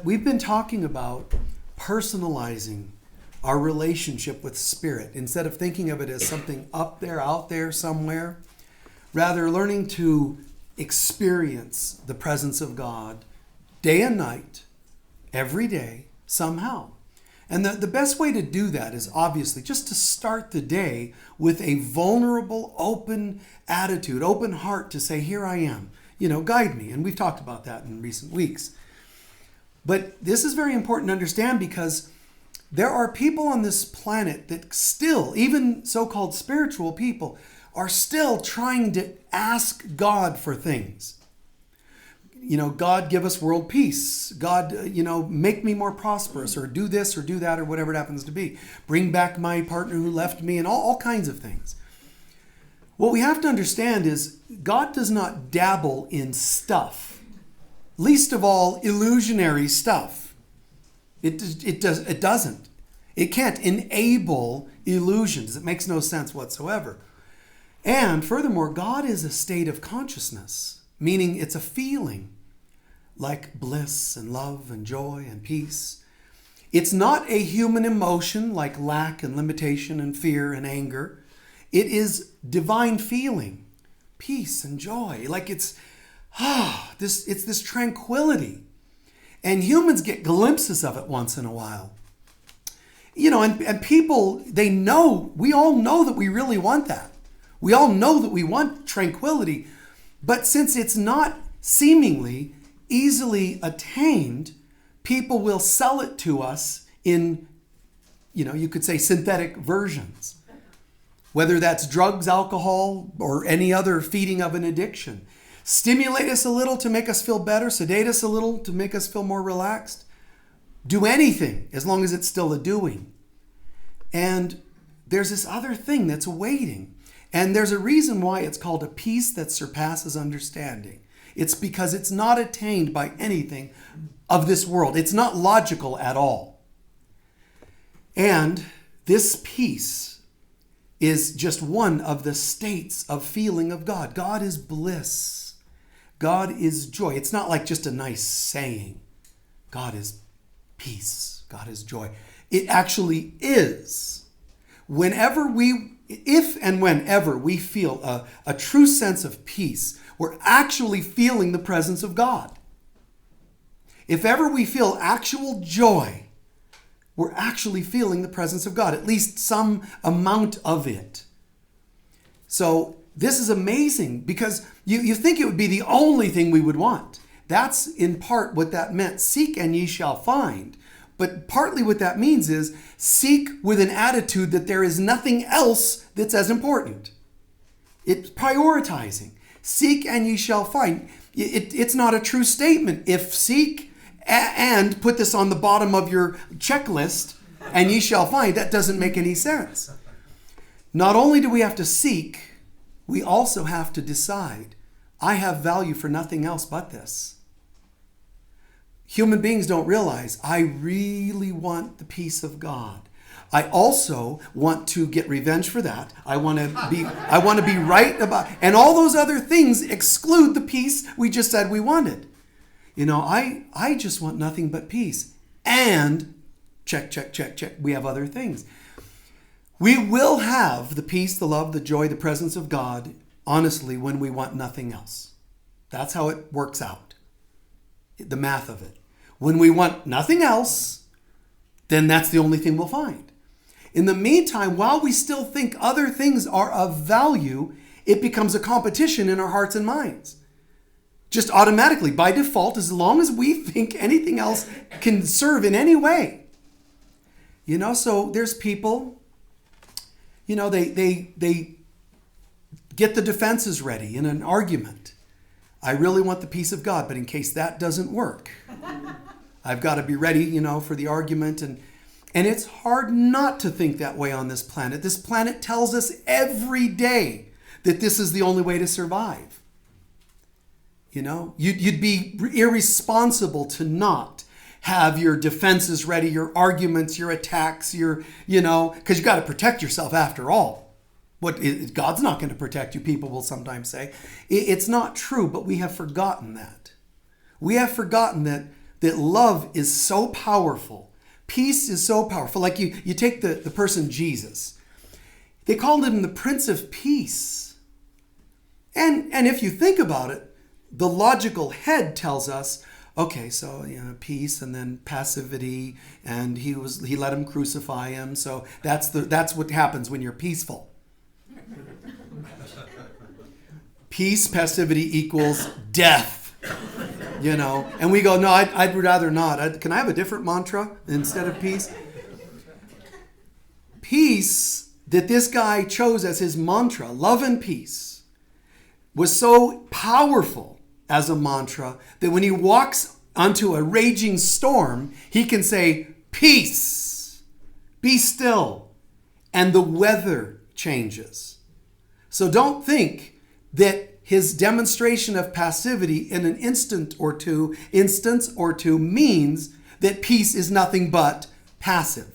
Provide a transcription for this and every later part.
We've been talking about personalizing our relationship with Spirit instead of thinking of it as something up there, out there somewhere. Rather, learning to experience the presence of God day and night, every day, somehow. And the best way to do that is obviously just to start the day with a vulnerable, open attitude, open heart to say, here I am, guide me. And we've talked about that in recent weeks. But this is very important to understand because there are people on this planet that still, even so-called spiritual people, are still trying to ask God for things. God, give us world peace. God, make me more prosperous, or do this or do that, or whatever it happens to be. Bring back my partner who left me, and all kinds of things. What we have to understand is God does not dabble in stuff, least of all illusionary stuff. It doesn't. It can't enable illusions. It makes no sense whatsoever. And furthermore, God is a state of consciousness, meaning it's a feeling like bliss and love and joy and peace. It's not a human emotion like lack and limitation and fear and anger. It is divine feeling, peace and joy. Like it's this tranquility. And humans get glimpses of it once in a while. And people, we all know that we really want that. We all know that we want tranquility. But since it's not seemingly easily attained, people will sell it to us in, you could say synthetic versions. Whether that's drugs, alcohol, or any other feeding of an addiction. Stimulate us a little to make us feel better. Sedate us a little to make us feel more relaxed. Do anything as long as it's still a doing. And there's this other thing that's waiting. And there's a reason why it's called a peace that surpasses understanding. It's because it's not attained by anything of this world. It's not logical at all. And this peace is just one of the states of feeling of God. God is bliss. God is joy. It's not like just a nice saying. God is peace. God is joy. It actually is. If and whenever we feel a true sense of peace, we're actually feeling the presence of God. If ever we feel actual joy, we're actually feeling the presence of God, at least some amount of it. So this is amazing because you think it would be the only thing we would want. That's in part what that meant. Seek and ye shall find. But partly what that means is seek with an attitude that there is nothing else that's as important. It's prioritizing. Seek and ye shall find. It's not a true statement. If seek and put this on the bottom of your checklist and ye shall find, that doesn't make any sense. Not only do we have to seek, we also have to decide, I have value for nothing else but this. Human beings don't realize I really want the peace of God. I also want to get revenge for that. I want to be right about, and all those other things exclude the peace we just said we wanted. I just want nothing but peace. And check. We have other things. We will have the peace, the love, the joy, the presence of God, honestly, when we want nothing else. That's how it works out. The math of it. When we want nothing else, then that's the only thing we'll find. In the meantime, while we still think other things are of value, it becomes a competition in our hearts and minds. Just automatically, by default, as long as we think anything else can serve in any way. So there's people, they get the defenses ready in an argument. I really want the peace of God, but in case that doesn't work, I've got to be ready, for the argument. And it's hard not to think that way on this planet. This planet tells us every day that this is the only way to survive. You'd be irresponsible to not have your defenses ready, your arguments, your attacks, because you got to protect yourself after all. God's not going to protect you, people will sometimes say. It's not true, but we have forgotten that. We have forgotten that that love is so powerful. Peace is so powerful. Like you take the person Jesus. They called him the Prince of Peace. And if you think about it, the logical head tells us, okay, so peace and then passivity, and he let him crucify him. So that's what happens when you're peaceful. Peace, passivity equals death. And we go, no, I'd rather not. Can I have a different mantra instead of peace? Peace that this guy chose as his mantra, love and peace, was so powerful as a mantra that when he walks onto a raging storm, he can say, peace, be still, and the weather changes. So don't think that his demonstration of passivity in an instance or two means that peace is nothing but passive.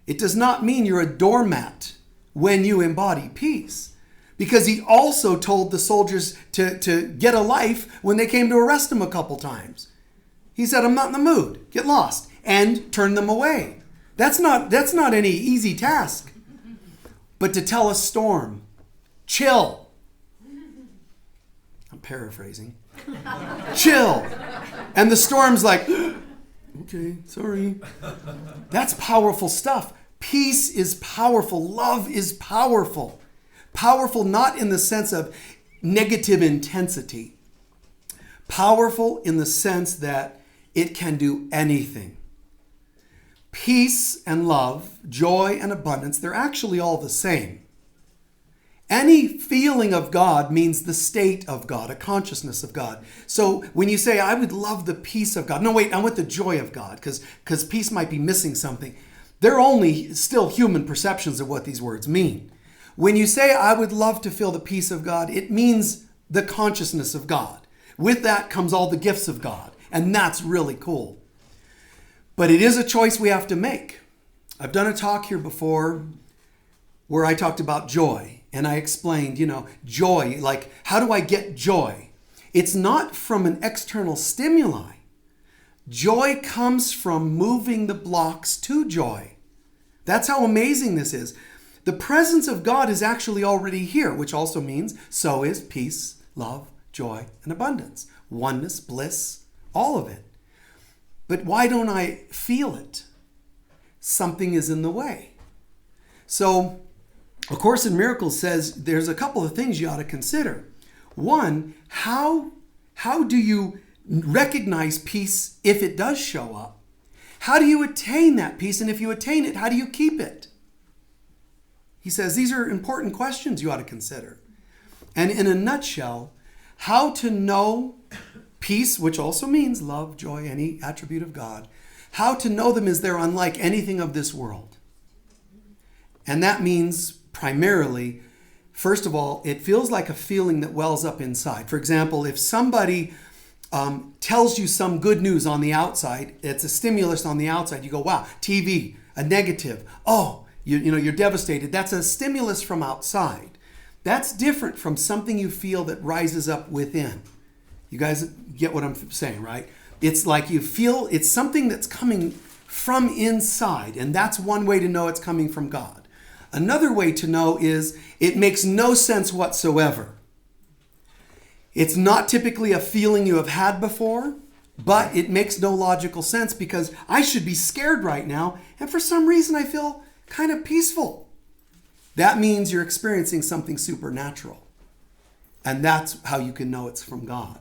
It does not mean you're a doormat when you embody peace, because he also told the soldiers to get a life when they came to arrest him a couple times. He said, I'm not in the mood, get lost, and turn them away. That's not any easy task. But to tell a storm, chill. I'm paraphrasing. Chill. And the storm's like, okay, sorry. That's powerful stuff. Peace is powerful. Love is powerful. Powerful not in the sense of negative intensity. Powerful in the sense that it can do anything. Peace and love, joy and abundance, they're actually all the same. Any feeling of God means the state of God, a consciousness of God. So when you say, I would love the peace of God. No, wait, I want the joy of God, because peace might be missing something. They're only still human perceptions of what these words mean. When you say, I would love to feel the peace of God, it means the consciousness of God. With that comes all the gifts of God. And that's really cool. But it is a choice we have to make. I've done a talk here before where I talked about joy. And I explained, joy, like, how do I get joy? It's not from an external stimuli. Joy comes from moving the blocks to joy. That's how amazing this is. The presence of God is actually already here, which also means so is peace, love, joy, and abundance. Oneness, bliss, all of it. But why don't I feel it? Something is in the way. So, A Course in Miracles says there's a couple of things you ought to consider. One, how do you recognize peace if it does show up? How do you attain that peace? And if you attain it, how do you keep it? He says these are important questions you ought to consider. And in a nutshell, how to know peace, which also means love, joy, any attribute of God, how to know them is they're unlike anything of this world. And that means primarily, first of all, it feels like a feeling that wells up inside. For example, if somebody tells you some good news on the outside, it's a stimulus on the outside, you go, wow, TV, a negative. Oh, you're devastated. That's a stimulus from outside. That's different from something you feel that rises up within. You guys get what I'm saying, right? It's like you feel it's something that's coming from inside, and that's one way to know it's coming from God. Another way to know is it makes no sense whatsoever. It's not typically a feeling you have had before, but it makes no logical sense because I should be scared right now, and for some reason I feel kind of peaceful. That means you're experiencing something supernatural. And that's how you can know it's from God.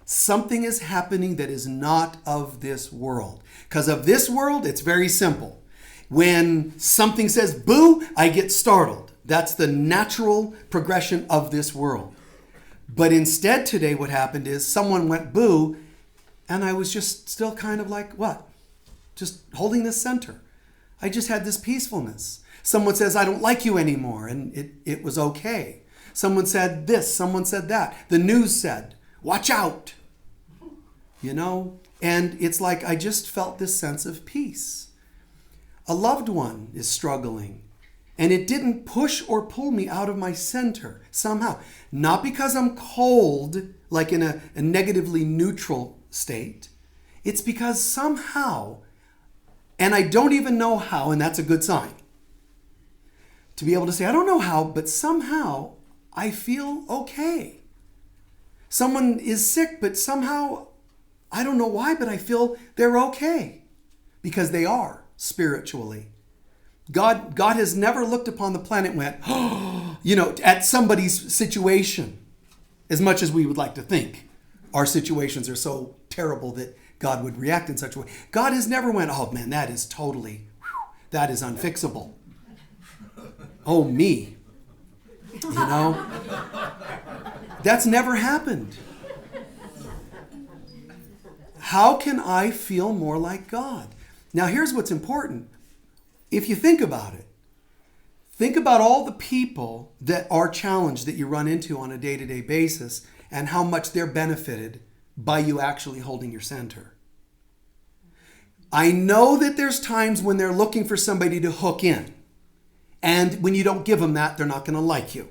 Something is happening that is not of this world. Because of this world, it's very simple. When something says boo, I get startled. That's the natural progression of this world. But instead today what happened is someone went boo, and I was just still kind of like, what? Just holding this center. I just had this peacefulness. Someone says, I don't like you anymore, and it was okay. Someone said this, someone said that. The news said, watch out. And it's like I just felt this sense of peace. A loved one is struggling, and it didn't push or pull me out of my center somehow. Not because I'm cold, like in a negatively neutral state. It's because somehow, and I don't even know how, and that's a good sign, to be able to say, I don't know how, but somehow I feel okay. Someone is sick, but somehow, I don't know why, but I feel they're okay. Because they are, spiritually. God has never looked upon the planet and went, oh, at somebody's situation, as much as we would like to think. Our situations are so terrible that God would react in such a way. God has never went, oh man, that is that is unfixable. Oh, me. That's never happened. How can I feel more like God? Now, here's what's important. If you think about it, think about all the people that are challenged that you run into on a day-to-day basis and how much they're benefited by you actually holding your center. I know that there's times when they're looking for somebody to hook in. And when you don't give them that, they're not going to like you.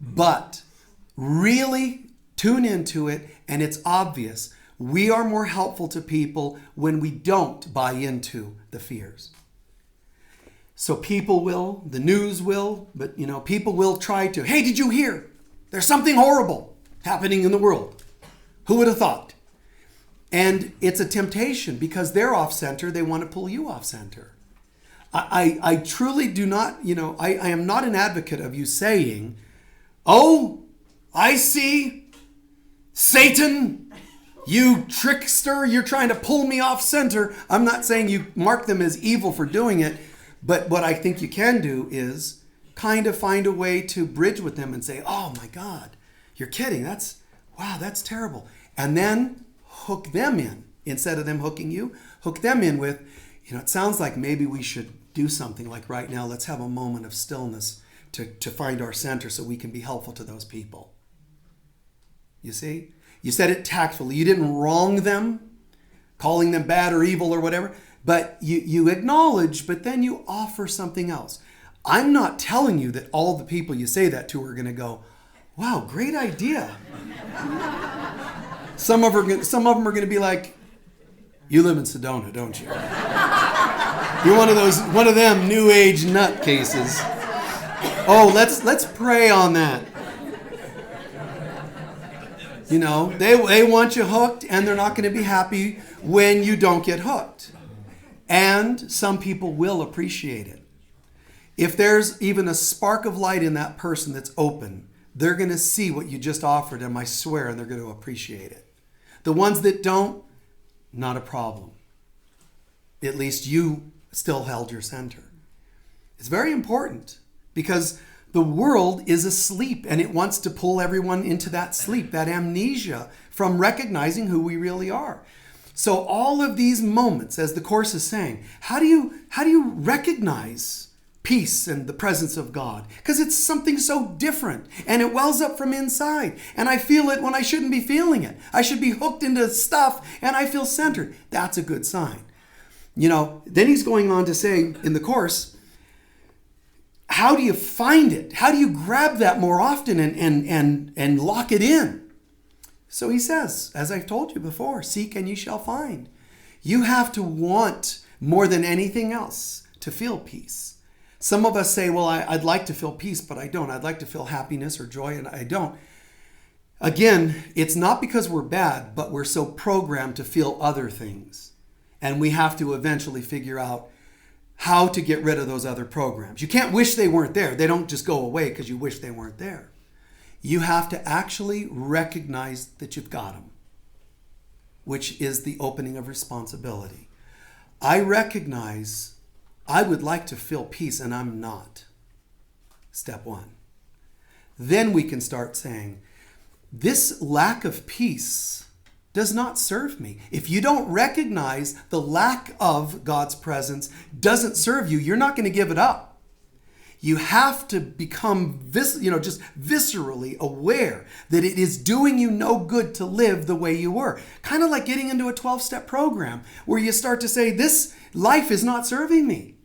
But really tune into it, and it's obvious. We are more helpful to people when we don't buy into the fears. So people will, the news will, but people will try to, hey, did you hear? There's something horrible happening in the world. Who would have thought? And it's a temptation because they're off center. They want to pull you off center. I truly do not, I am not an advocate of you saying, oh, I see Satan, you trickster, you're trying to pull me off center. I'm not saying you mark them as evil for doing it, but what I think you can do is kind of find a way to bridge with them and say, oh my God, you're kidding. That's terrible. And then hook them in. Instead of them hooking you, hook them in with, it sounds like maybe we should do something like right now. Let's have a moment of stillness to find our center so we can be helpful to those people. You see? You said it tactfully. You didn't wrong them, calling them bad or evil or whatever, but you acknowledge, but then you offer something else. I'm not telling you that all the people you say that to are going to go, wow, great idea. Some of them are going to be like, you live in Sedona, don't you? You're one of them new age nutcases. Oh, let's pray on that. They want you hooked, and they're not going to be happy when you don't get hooked. And some people will appreciate it. If there's even a spark of light in that person that's open, they're going to see what you just offered them, I swear, and they're going to appreciate it. The ones that don't, not a problem. At least you still held your center. It's very important because the world is asleep and it wants to pull everyone into that sleep, that amnesia from recognizing who we really are. So all of these moments, as the Course is saying, how do you recognize peace and the presence of God? Because it's something so different and it wells up from inside. And I feel it when I shouldn't be feeling it. I should be hooked into stuff and I feel centered. That's a good sign. Then he's going on to say in the Course, how do you find it? How do you grab that more often and lock it in? So he says, as I've told you before, seek and you shall find. You have to want more than anything else to feel peace. Some of us say, well, I'd like to feel peace, but I don't. I'd like to feel happiness or joy, and I don't. Again, it's not because we're bad, but we're so programmed to feel other things. And we have to eventually figure out how to get rid of those other programs. You can't wish they weren't there. They don't just go away because you wish they weren't there. You have to actually recognize that you've got them, which is the opening of responsibility. I recognize I would like to feel peace and I'm not. Step one. Then we can start saying, this lack of peace does not serve me. If you don't recognize the lack of God's presence doesn't serve you, you're not going to give it up. You have to become just viscerally aware that it is doing you no good to live the way you were. Kind of like getting into a 12-step program where you start to say, this life is not serving me.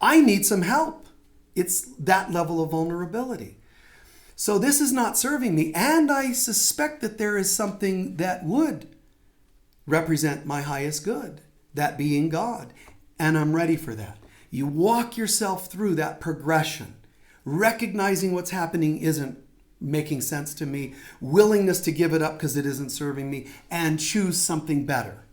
I need some help. It's that level of vulnerability. So this is not serving me, and I suspect that there is something that would represent my highest good, that being God. And I'm ready for that. You walk yourself through that progression, recognizing what's happening isn't making sense to me, willingness to give it up because it isn't serving me, and choose something better.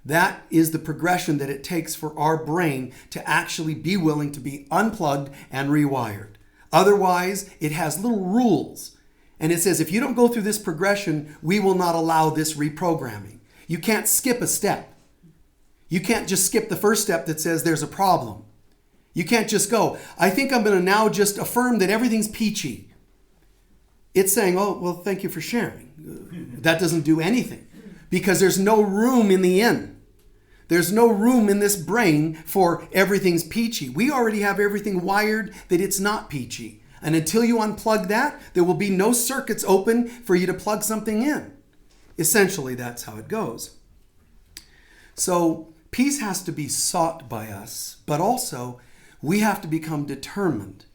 That is the progression that it takes for our brain to actually be willing to be unplugged and rewired. Otherwise, it has little rules. And it says, if you don't go through this progression, we will not allow this reprogramming. You can't skip a step. You can't just skip the first step that says there's a problem. You can't just go, I think I'm going to now just affirm that everything's peachy. It's saying, oh, well, thank you for sharing. That doesn't do anything because there's no room in the inn. There's no room in this brain for everything's peachy. We already have everything wired that it's not peachy. And until you unplug that, there will be no circuits open for you to plug something in. Essentially, that's how it goes. So peace has to be sought by us, but also we have to become determined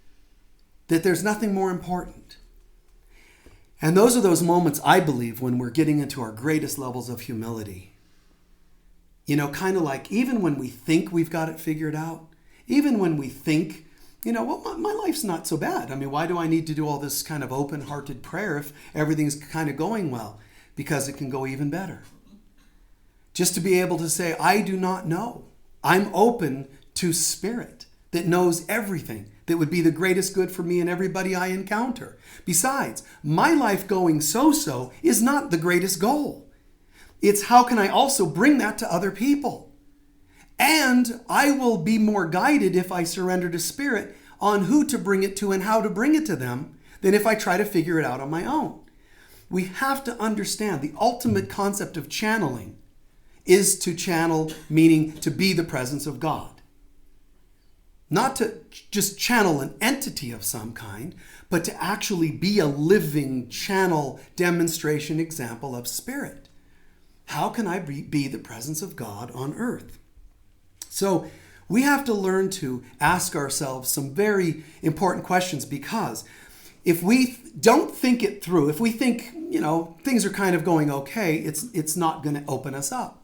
that there's nothing more important. And those are those moments, I believe, when we're getting into our greatest levels of humility. You know, kind of like even when we think we've got it figured out, even when we think, you know, well, my life's not so bad. I mean, why do I need to do all this kind of open-hearted prayer if everything's kind of going well? Because it can go even better. Just to be able to say, I do not know. I'm open to Spirit that knows everything that would be the greatest good for me and everybody I encounter. Besides, my life going so-so is not the greatest goal. It's how can I also bring that to other people? And I will be more guided if I surrender to Spirit on who to bring it to and how to bring it to them than if I try to figure it out on my own. We have to understand the ultimate concept of channeling is to channel, meaning to be the presence of God. Not to just channel an entity of some kind, but to actually be a living channel demonstration example of Spirit. How can I be the presence of God on earth? So we have to learn to ask ourselves some very important questions, because if we don't think it through, if we think, you know, things are kind of going okay, it's not going to open us up.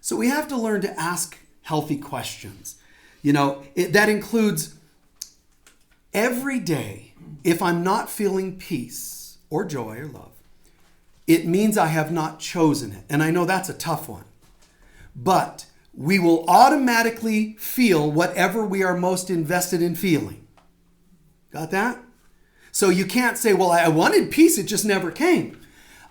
So we have to learn to ask healthy questions. You know, that includes every day, if I'm not feeling peace or joy or love, it means I have not chosen it. And I know that's a tough one. But we will automatically feel whatever we are most invested in feeling. Got that? So you can't say, well, I wanted peace, it just never came.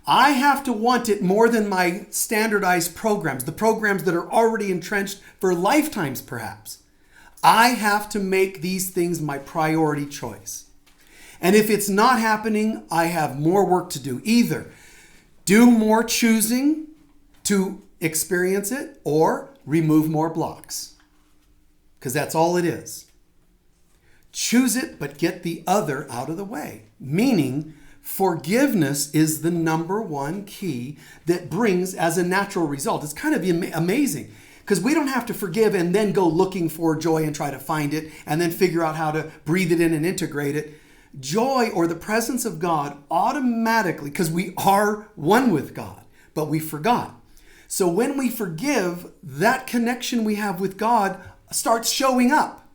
I have to want it more than my standardized programs, the programs that are already entrenched for lifetimes perhaps. I have to make these things my priority choice. And if it's not happening, I have more work to do. Either do more choosing to experience it or remove more blocks. Because that's all it is. Choose it, but get the other out of the way. Meaning, forgiveness is the number one key that brings as a natural result. It's kind of amazing. Because we don't have to forgive and then go looking for joy and try to find it and then figure out how to breathe it in and integrate it. Joy or the presence of God automatically, because we are one with God, but we forgot. So when we forgive, that connection we have with God starts showing up.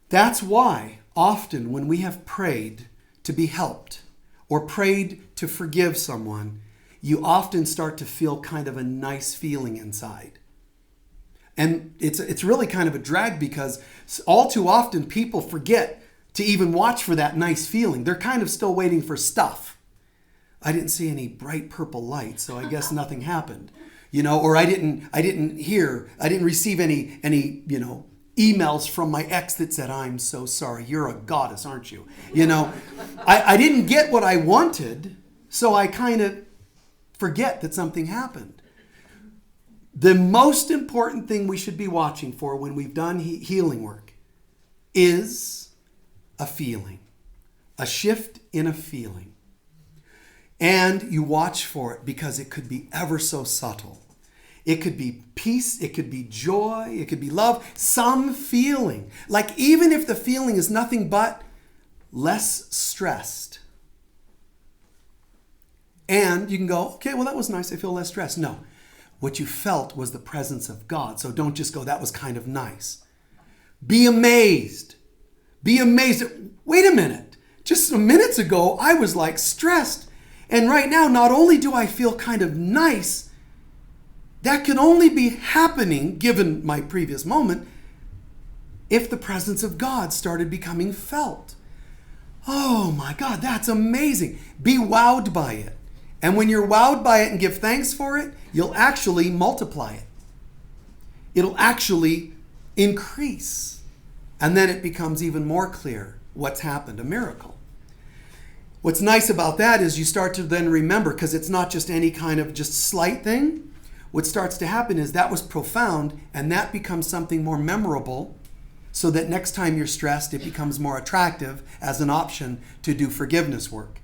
That's why often when we have prayed to be helped or prayed to forgive someone, you often start to feel kind of a nice feeling inside. And it's really kind of a drag because all too often people forget to even watch for that nice feeling. They're kind of still waiting for stuff. I didn't see any bright purple light, so I guess nothing happened. You know, or I didn't receive any emails from my ex that said, I'm so sorry, you're a goddess, aren't you? You know, I didn't get what I wanted, so I kind of forget that something happened. The most important thing we should be watching for when we've done healing work is a feeling, a shift in a feeling. And you watch for it because it could be ever so subtle. It could be peace, it could be joy, it could be love, some feeling. Like even if the feeling is nothing but less stressed. And you can go, okay, well, that was nice. I feel less stressed. No. What you felt was the presence of God. So don't just go, that was kind of nice. Be amazed. Be amazed. Wait a minute. Just some minutes ago, I was like stressed. And right now, not only do I feel kind of nice, that can only be happening, given my previous moment, if the presence of God started becoming felt. Oh my God, that's amazing. Be wowed by it. And when you're wowed by it and give thanks for it, you'll actually multiply it. It'll actually increase. And then it becomes even more clear what's happened, a miracle. What's nice about that is you start to then remember, because it's not just any kind of just slight thing. What starts to happen is that was profound, and that becomes something more memorable, so that next time you're stressed, it becomes more attractive as an option to do forgiveness work,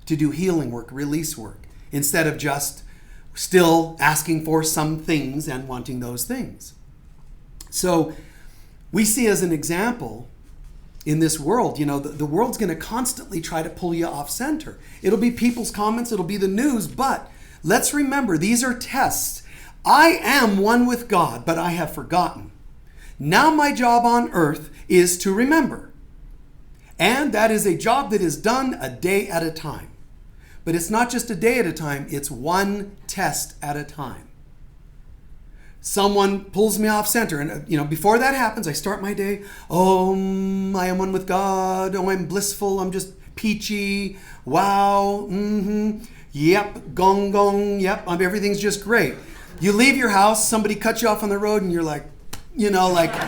to do healing work, release work, instead of just still asking for some things and wanting those things. So we see as an example in this world, the world's going to constantly try to pull you off center. It'll be people's comments, it'll be the news, but let's remember, these are tests. I am one with God, but I have forgotten. Now my job on earth is to remember. And that is a job that is done a day at a time. But it's not just a day at a time, it's one test at a time. Someone pulls me off center, and before that happens, I start my day, I am one with God, I'm blissful, I'm just peachy, wow, yep, gong gong, yep, everything's just great. You leave your house, somebody cuts you off on the road, and you're like, I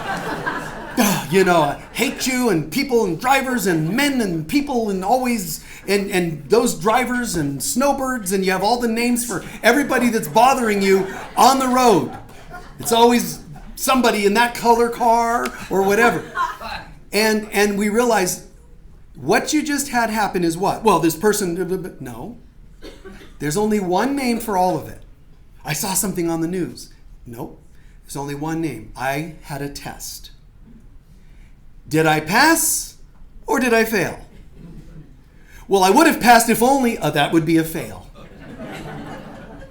hate you and people and drivers and men and people and always, and those drivers and snowbirds, and you have all the names for everybody that's bothering you on the road. It's always somebody in that color car or whatever. And we realize what you just had happen is what? Well, this person, no. There's only one name for all of it. I saw something on the news. Nope. There's only one name. I had a test. Did I pass or did I fail? Well, I would have passed if only. That would be a fail.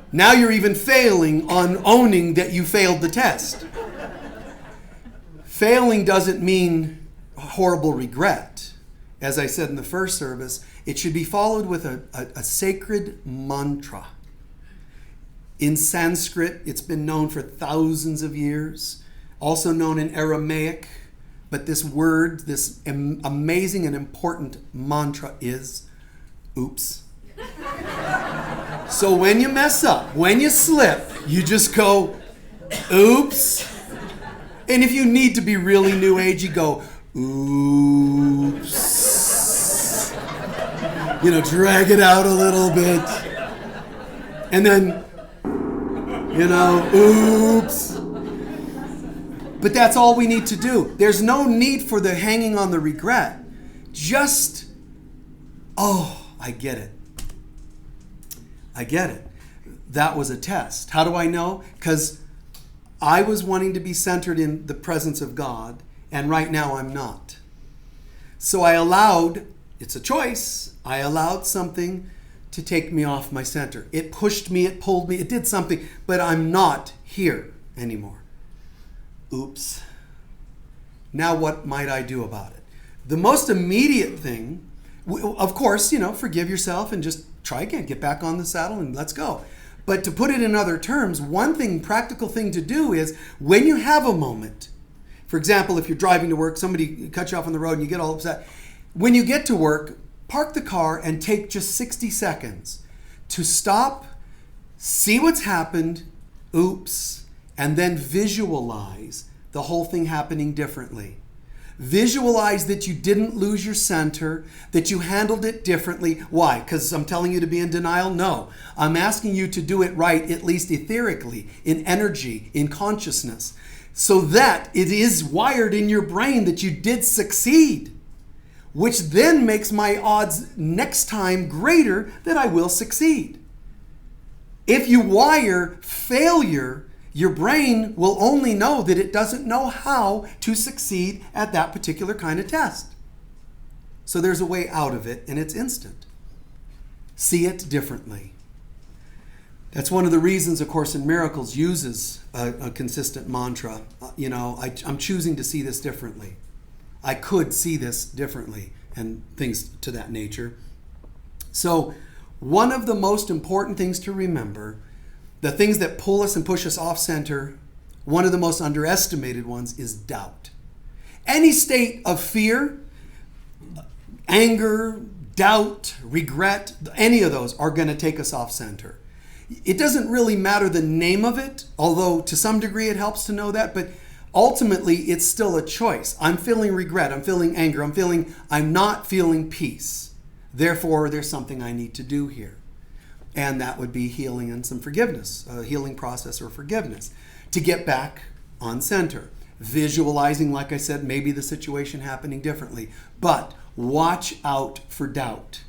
Now you're even failing on owning that you failed the test. Failing doesn't mean horrible regret. As I said in the first service, it should be followed with a sacred mantra. In Sanskrit, it's been known for thousands of years, also known in Aramaic, but this word, this amazing and important mantra is oops. So when you mess up, when you slip, you just go, oops. And if you need to be really new age, you go, oops. Drag it out a little bit. And then, oops. But that's all we need to do. There's no need for the hanging on the regret. Just, I get it. I get it. That was a test. How do I know? Because I was wanting to be centered in the presence of God, and right now I'm not. So I allowed, it's a choice, I allowed something to take me off my center. It pushed me, it pulled me, it did something, but I'm not here anymore. Oops. Now what might I do about it? The most immediate thing, of course, forgive yourself and just try again, get back on the saddle and let's go. But to put it in other terms, one practical thing to do is when you have a moment, for example, if you're driving to work, somebody cuts you off on the road and you get all upset. When you get to work, park the car and take just 60 seconds to stop, see what's happened, oops, and then visualize the whole thing happening differently. Visualize that you didn't lose your center, that you handled it differently. Why? Because I'm telling you to be in denial? No. I'm asking you to do it right, at least etherically, in energy, in consciousness, so that it is wired in your brain that you did succeed, which then makes my odds next time greater that I will succeed. If you wire failure, your brain will only know that it doesn't know how to succeed at that particular kind of test. So there's a way out of it, and it's instant. See it differently. That's one of the reasons A Course in Miracles uses a consistent mantra. I'm choosing to see this differently. I could see this differently, and things to that nature. So one of the most important things to remember, the things that pull us and push us off center, one of the most underestimated ones is doubt. Any state of fear, anger, doubt, regret, any of those are going to take us off center. It doesn't really matter the name of it, although to some degree it helps to know that, but ultimately it's still a choice. I'm feeling regret, I'm feeling anger, I'm not feeling peace. Therefore, there's something I need to do here. And that would be healing and some forgiveness, a healing process or forgiveness, to get back on center. Visualizing, like I said, maybe the situation happening differently. But watch out for doubt.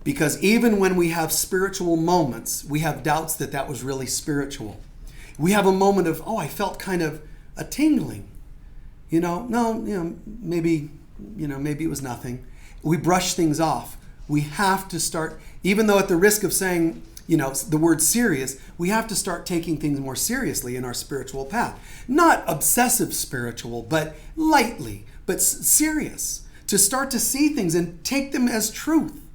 Because even when we have spiritual moments, we have doubts that was really spiritual. We have a moment of, I felt kind of a tingling. Maybe it was nothing. We brush things off. We have to start, even though at the risk of saying, the word serious, we have to start taking things more seriously in our spiritual path. Not obsessive spiritual, but lightly, but serious. To start to see things and take them as truth.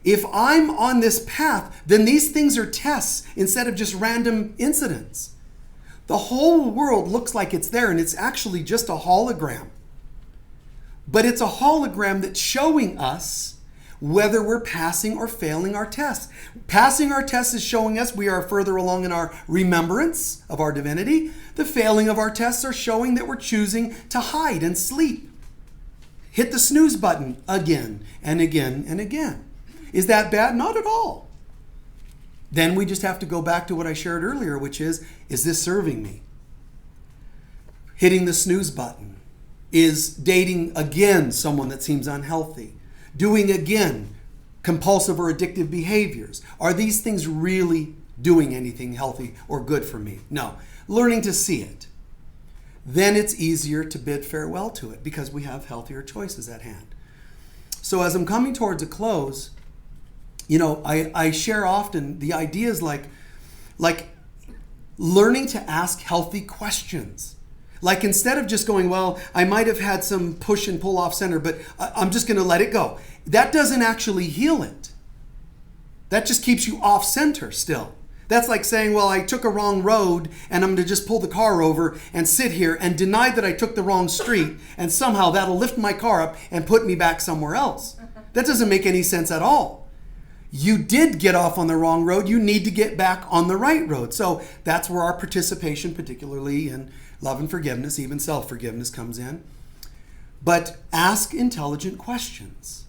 If I'm on this path, then these things are tests instead of just random incidents. The whole world looks like it's there, and it's actually just a hologram. But it's a hologram that's showing us whether we're passing or failing our tests. Passing our tests is showing us we are further along in our remembrance of our divinity. The failing of our tests are showing that we're choosing to hide and sleep. Hit the snooze button again and again and again. Is that bad? Not at all. Then we just have to go back to what I shared earlier, which is this serving me? Hitting the snooze button. Is dating again someone that seems unhealthy? Doing again compulsive or addictive behaviors? Are these things really doing anything healthy or good for me? No. Learning to see it. Then it's easier to bid farewell to it because we have healthier choices at hand. So as I'm coming towards a close, I share often the ideas like learning to ask healthy questions. Like instead of just going, I might have had some push and pull off center, but I'm just going to let it go. That doesn't actually heal it. That just keeps you off center still. That's like saying, I took a wrong road and I'm going to just pull the car over and sit here and deny that I took the wrong street, and somehow that'll lift my car up and put me back somewhere else. That doesn't make any sense at all. You did get off on the wrong road. You need to get back on the right road. So that's where our participation, particularly in love and forgiveness, even self-forgiveness, comes in. But ask intelligent questions.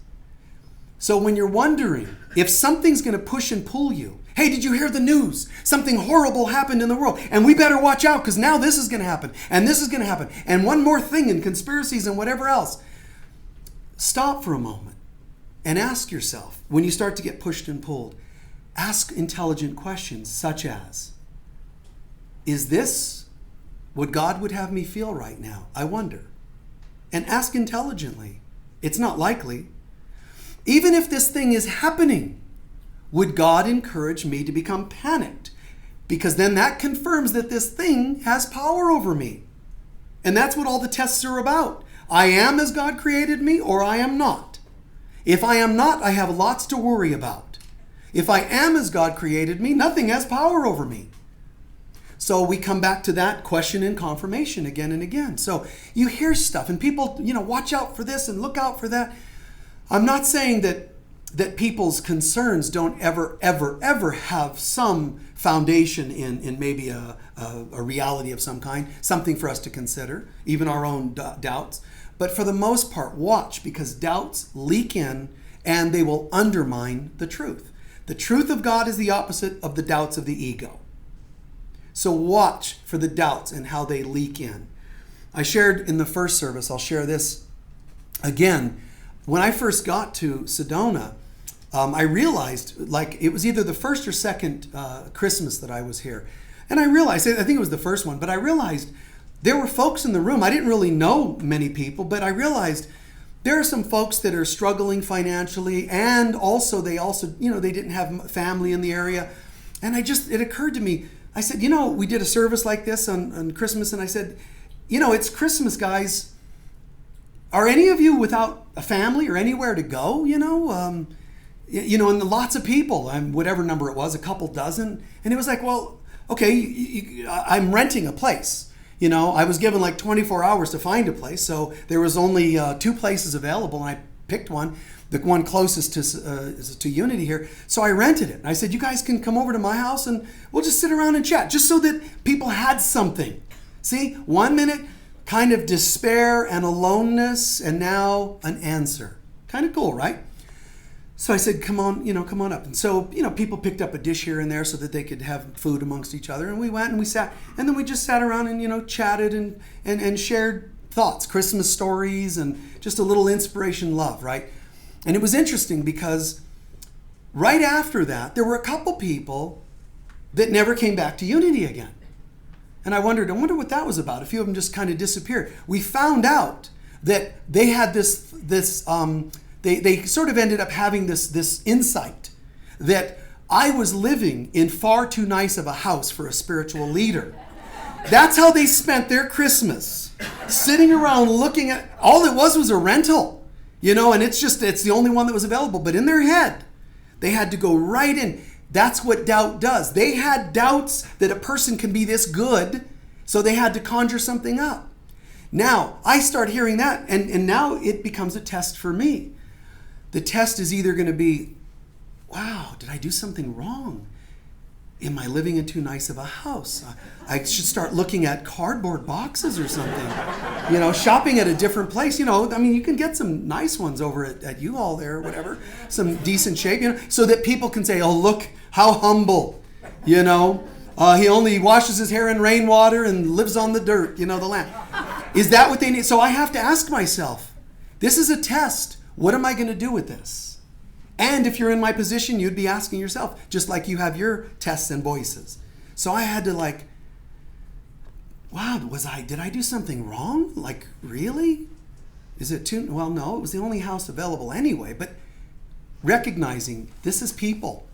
So when you're wondering if something's going to push and pull you, hey, did you hear the news? Something horrible happened in the world, and we better watch out because now this is going to happen, and this is going to happen, and one more thing, and conspiracies and whatever else. Stop for a moment. And ask yourself, when you start to get pushed and pulled, ask intelligent questions such as, is this what God would have me feel right now? I wonder. And ask intelligently. It's not likely. Even if this thing is happening, would God encourage me to become panicked? Because then that confirms that this thing has power over me. And that's what all the tests are about. I am as God created me, or I am not. If I am not, I have lots to worry about. If I am as God created me, nothing has power over me. So we come back to that question and confirmation again and again. So you hear stuff and people, watch out for this and look out for that. I'm not saying that people's concerns don't ever have some foundation in maybe a reality of some kind, something for us to consider, even our own doubts. But for the most part, watch, because doubts leak in and they will undermine the truth. The truth of God is the opposite of the doubts of the ego. So watch for the doubts and how they leak in. I shared in the first service, I'll share this again. When I first got to Sedona, I realized, it was either the first or second Christmas that I was here. And I realized, I think it was the first one, but I realized there were folks in the room. I didn't really know many people, but I realized there are some folks that are struggling financially, and also they didn't have family in the area. And it occurred to me, I said, we did a service like this on Christmas, and I said, it's Christmas, guys. Are any of you without a family or anywhere to go, and lots of people, whatever number it was, a couple dozen. And it was like, well, okay, I'm renting a place. I was given like 24 hours to find a place. So there was only 2 places available, and I picked one, the one closest to Unity here. So I rented it. I said, you guys can come over to my house and we'll just sit around and chat, just so that people had something. See, 1 minute kind of despair and aloneness, and now an answer. Kind of cool, right? So I said, come on up. And so, people picked up a dish here and there so that they could have food amongst each other. And we went and we sat, and then we just sat around and, chatted and shared thoughts, Christmas stories, and just a little inspiration, love, right? And it was interesting because right after that, there were a couple people that never came back to Unity again. And I wonder what that was about. A few of them just kind of disappeared. We found out that they had they sort of ended up having this insight that I was living in far too nice of a house for a spiritual leader. That's how they spent their Christmas, sitting around looking at, all it was a rental, and it's the only one that was available. But in their head, they had to go right in. That's what doubt does. They had doubts that a person can be this good, so they had to conjure something up. Now, I start hearing that, and now it becomes a test for me. The test is either going to be, wow, did I do something wrong? Am I living in too nice of a house? I should start looking at cardboard boxes or something. Shopping at a different place. You can get some nice ones over at U-Haul there or whatever. Some decent shape, so that people can say, oh, look how humble. He only washes his hair in rainwater and lives on the dirt, the land. Is that what they need? So I have to ask myself, this is a test. What am I going to do with this? And if you're in my position, you'd be asking yourself, just like you have your tests and voices. So I had to wow, did I do something wrong? Really? Is it too, well, no, it was the only house available anyway. But recognizing this is people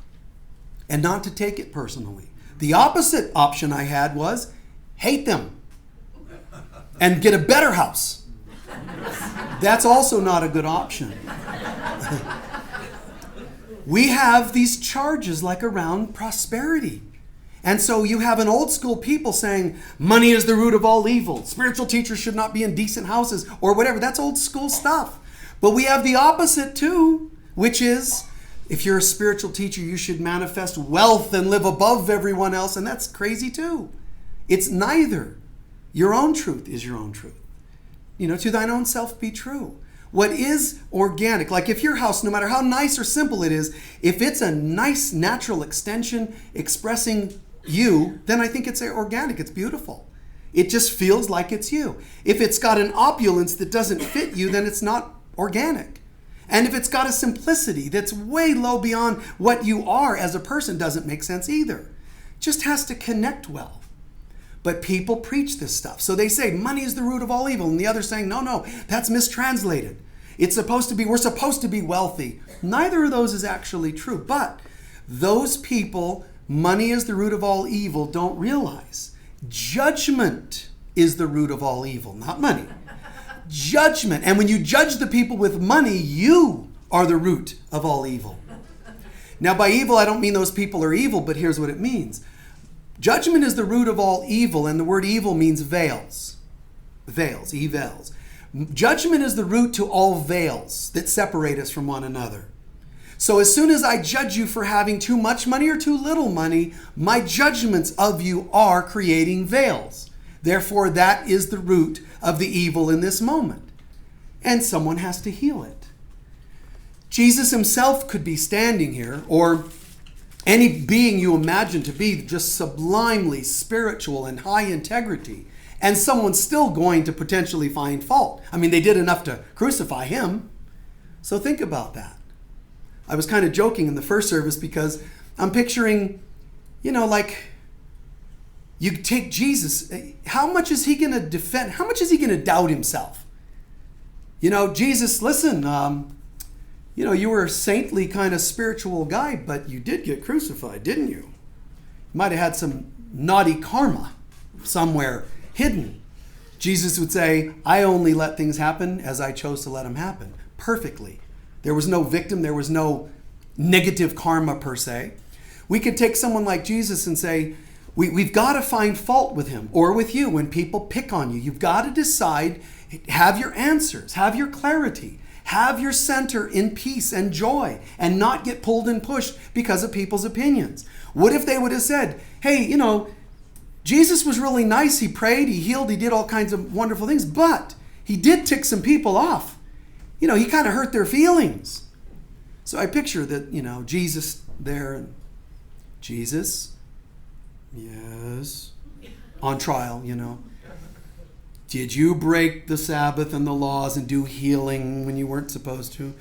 and not to take it personally. The opposite option I had was hate them and get a better house. That's also not a good option. We have these charges around prosperity. And so you have an old school people saying money is the root of all evil. Spiritual teachers should not be in decent houses or whatever. That's old school stuff. But we have the opposite too, which is if you're a spiritual teacher, you should manifest wealth and live above everyone else. And that's crazy too. It's neither. Your own truth is your own truth. To thine own self be true. What is organic, if your house, no matter how nice or simple it is, if it's a nice natural extension expressing you, then I think it's organic, it's beautiful. It just feels like it's you. If it's got an opulence that doesn't fit you, then it's not organic. And if it's got a simplicity that's way low beyond what you are as a person, doesn't make sense either. It just has to connect well. But people preach this stuff. So they say money is the root of all evil. And the other saying, no, that's mistranslated. We're supposed to be wealthy. Neither of those is actually true. But those people, money is the root of all evil, don't realize judgment is the root of all evil, not money. Judgment. And when you judge the people with money, you are the root of all evil. Now, by evil, I don't mean those people are evil, but here's what it means. Judgment is the root of all evil, and the word evil means veils. Veils, evils. Judgment is the root to all veils that separate us from one another. So as soon as I judge you for having too much money or too little money, my judgments of you are creating veils. Therefore, that is the root of the evil in this moment. And someone has to heal it. Jesus himself could be standing here, or any being you imagine to be just sublimely spiritual and high integrity, and someone's still going to potentially find fault. I mean, they did enough to crucify him. So think about that. I was kind of joking in the first service because I'm picturing, you take Jesus. How much is he going to defend? How much is he going to doubt himself? Jesus, listen, you were a saintly kind of spiritual guy, but you did get crucified, didn't you? Might have had some naughty karma somewhere hidden. Jesus would say, I only let things happen as I chose to let them happen. Perfectly. There was no victim. There was no negative karma per se. We could take someone like Jesus and say, we've got to find fault with him or with you when people pick on you. You've got to decide, have your answers, have your clarity, have your center in peace and joy, and not get pulled and pushed because of people's opinions. What if they would have said, hey, Jesus was really nice. He prayed, he healed, he did all kinds of wonderful things, but he did tick some people off. He kind of hurt their feelings. So I picture that, Jesus there, and Jesus, yes, on trial, Did you break the Sabbath and the laws and do healing when you weren't supposed to?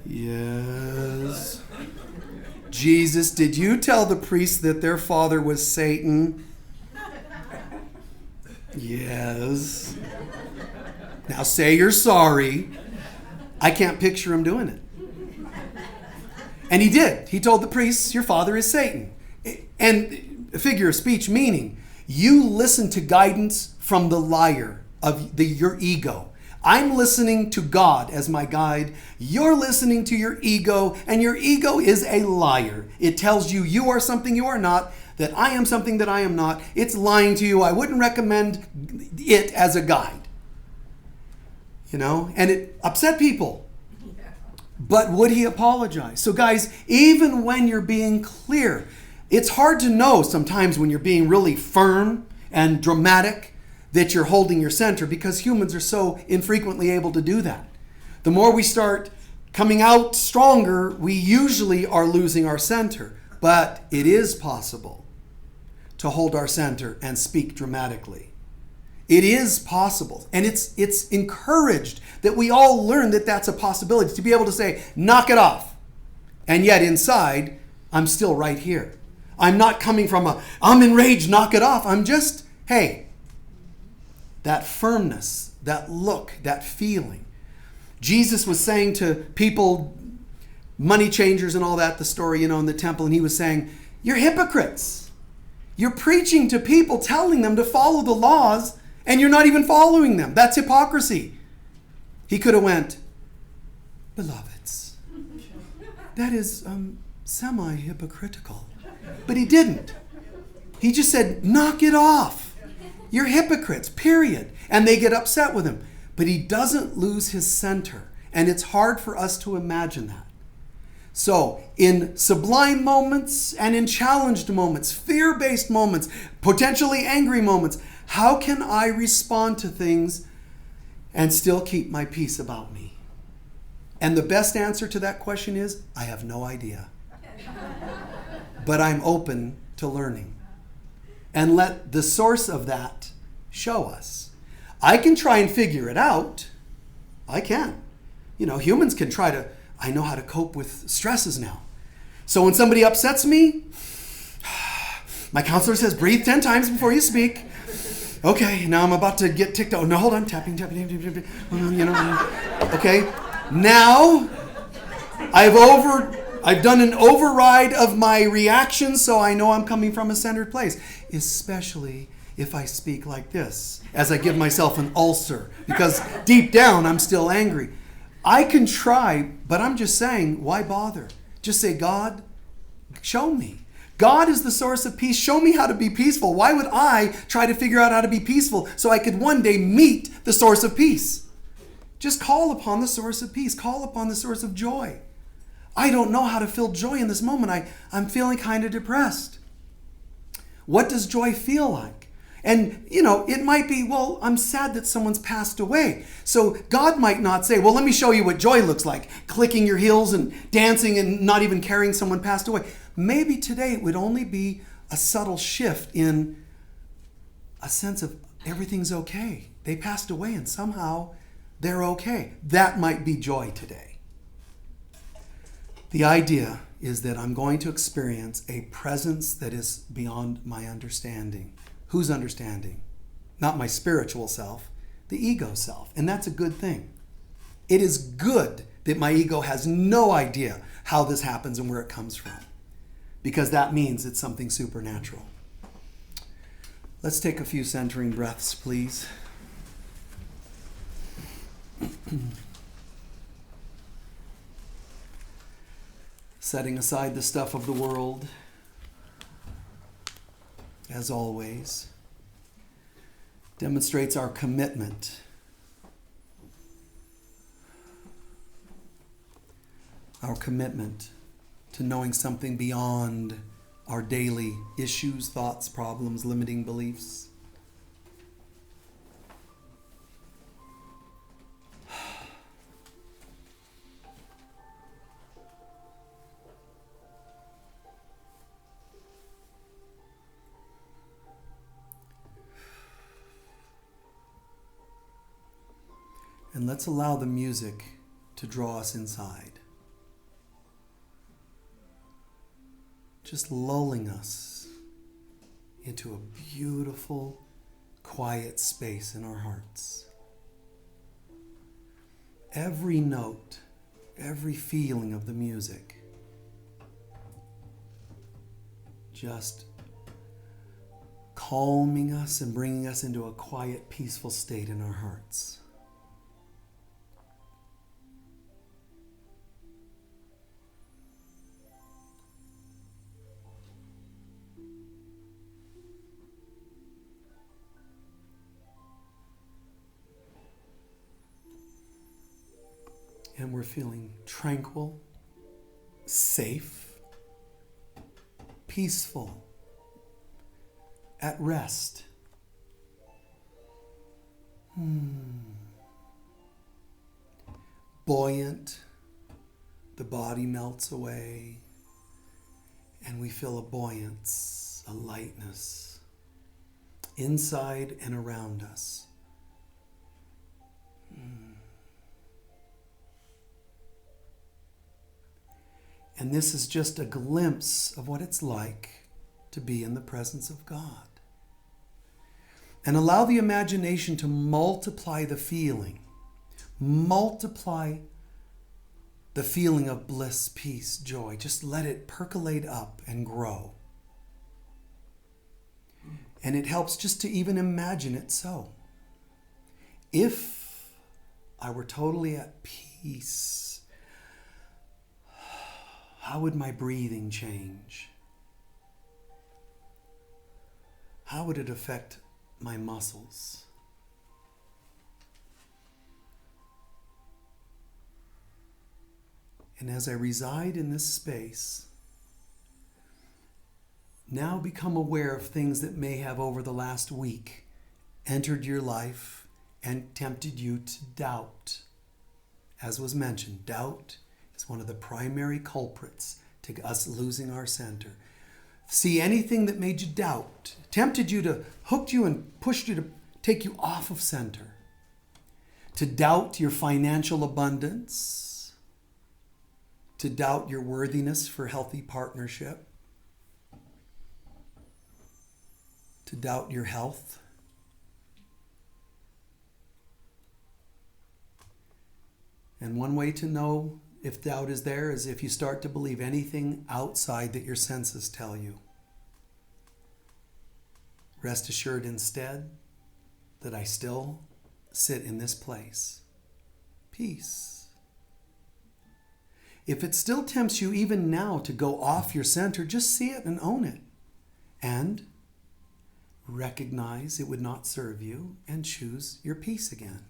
Yes. Jesus, did you tell the priests that their father was Satan? Yes. Now say you're sorry. I can't picture him doing it. And he did. He told the priests, your father is Satan. And a figure of speech meaning, you listen to guidance from the liar of your ego. I'm listening to God as my guide. You're listening to your ego, and your ego is a liar. It tells you you are something you are not, that I am something that I am not. It's lying to you. I wouldn't recommend it as a guide. And it upset people. But would he apologize? So guys, even when you're being clear, it's hard to know sometimes when you're being really firm and dramatic that you're holding your center, because humans are so infrequently able to do that. The more we start coming out stronger, we usually are losing our center. But it is possible to hold our center and speak dramatically. It is possible. And it's encouraged that we all learn that that's a possibility, to be able to say, knock it off. And yet inside, I'm still right here. I'm not coming from I'm enraged, knock it off. I'm just, hey, that firmness, that look, that feeling. Jesus was saying to people, money changers and all that, the story, in the temple, and he was saying, you're hypocrites. You're preaching to people, telling them to follow the laws, and you're not even following them. That's hypocrisy. He could have went, beloveds, that is semi-hypocritical. But he didn't. He just said, knock it off. You're hypocrites, period. And they get upset with him. But he doesn't lose his center. And it's hard for us to imagine that. So, in sublime moments and in challenged moments, fear-based moments, potentially angry moments, how can I respond to things and still keep my peace about me? And the best answer to that question is, I have no idea. But I'm open to learning. And let the source of that show us. I can try and figure it out. I can. Humans can try to, I know how to cope with stresses now. So when somebody upsets me, my counselor says, breathe 10 times before you speak. Okay, now I'm about to get ticked off. No, hold on, tapping. Okay, now I've done an override of my reactions, so I know I'm coming from a centered place, especially if I speak like this, as I give myself an ulcer, because deep down I'm still angry. I can try, but I'm just saying, why bother? Just say, God, show me. God is the source of peace. Show me how to be peaceful. Why would I try to figure out how to be peaceful so I could one day meet the source of peace? Just call upon the source of peace. Call upon the source of joy. I don't know how to feel joy in this moment. I'm feeling kind of depressed. What does joy feel like? And, it might be, well, I'm sad that someone's passed away. So God might not say, well, let me show you what joy looks like. Clicking your heels and dancing and not even caring someone passed away. Maybe today it would only be a subtle shift in a sense of everything's okay. They passed away and somehow they're okay. That might be joy today. The idea is that I'm going to experience a presence that is beyond my understanding. Whose understanding? Not my spiritual self, the ego self. And that's a good thing. It is good that my ego has no idea how this happens and where it comes from. because that means it's something supernatural. Let's take a few centering breaths, please. Setting aside the stuff of the world, as always, demonstrates our commitment. Our commitment to knowing something beyond our daily issues, thoughts, problems, limiting beliefs. And let's allow the music to draw us inside. Just lulling us into a beautiful, quiet space in our hearts. Every note, every feeling of the music, just calming us and bringing us into a quiet, peaceful state in our hearts. And we're feeling tranquil, safe, peaceful, at rest. Buoyant, the body melts away, and we feel a buoyance, a lightness, inside and around us. And this is just a glimpse of what it's like to be in the presence of God. And allow the imagination to multiply the feeling. Multiply the feeling of bliss, peace, joy. Just let it percolate up and grow. And it helps just to even imagine it so. If I were totally at peace, how would my breathing change? How would it affect my muscles? And as I reside in this space, now become aware of things that may have over the last week entered your life and tempted you to doubt. As was mentioned, doubt is one of the primary culprits to us losing our center. See anything that made you doubt, tempted you to, hooked you and pushed you to take you off of center. To doubt your financial abundance, to doubt your worthiness for healthy partnership, to doubt your health. And one way to know if doubt is there is if you start to believe anything outside that your senses tell you. Rest assured instead that I still sit in this place. Peace. If it still tempts you even now to go off your center, just see it and own it. And recognize it would not serve you and choose your peace again.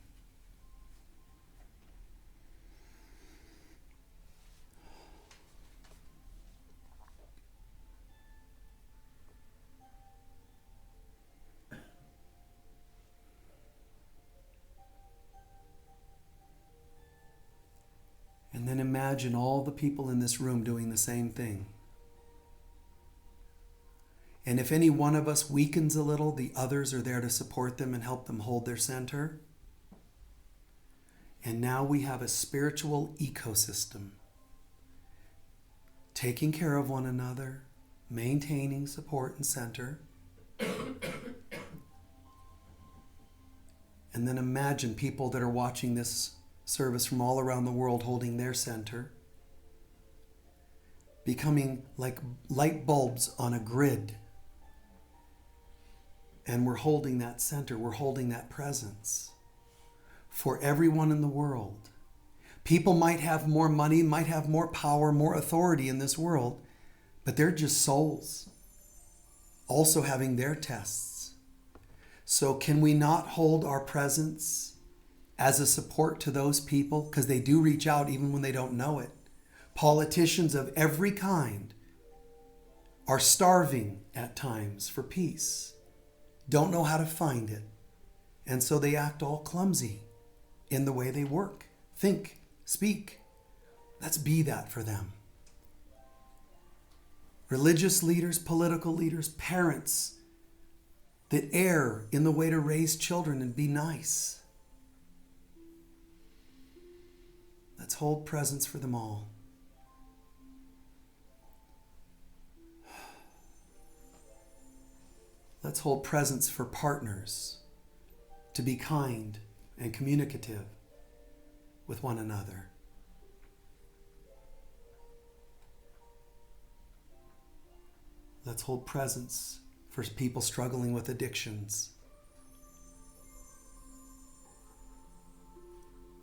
And then imagine all the people in this room doing the same thing. And if any one of us weakens a little, the others are there to support them and help them hold their center. And now we have a spiritual ecosystem, taking care of one another, maintaining support and center. And then imagine people that are watching this service from all around the world holding their center, becoming like light bulbs on a grid. And we're holding that center, we're holding that presence for everyone in the world. People might have more money, might have more power, more authority in this world, but they're just souls, also having their tests. So can we not hold our presence as a support to those people? Because they do reach out even when they don't know it. Politicians of every kind are starving at times for peace, don't know how to find it, and so they act all clumsy in the way they work, think, speak. Let's be that for them. Religious leaders, political leaders, parents that err in the way to raise children and be nice. Let's hold presence for them all. Let's hold presence for partners to be kind and communicative with one another. Let's hold presence for people struggling with addictions.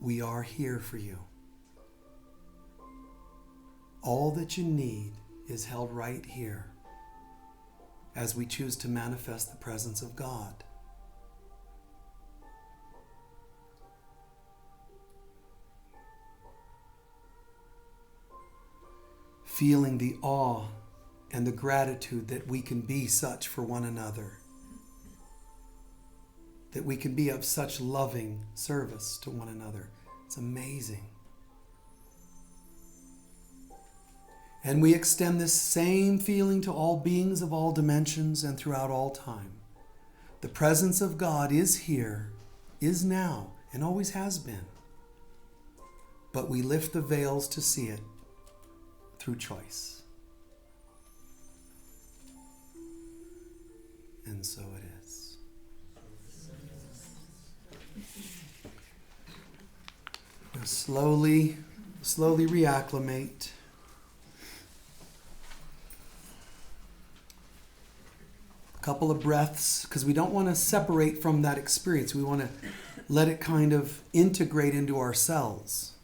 We are here for you. All that you need is held right here as we choose to manifest the presence of God. Feeling the awe and the gratitude that we can be such for one another, that we can be of such loving service to one another. It's amazing. And we extend this same feeling to all beings of all dimensions and throughout all time. The presence of God is here, is now, and always has been. But we lift the veils to see it through choice. And so it is. Now slowly reacclimate. A couple of breaths, because we don't want to separate from that experience. We want to let it kind of integrate into ourselves.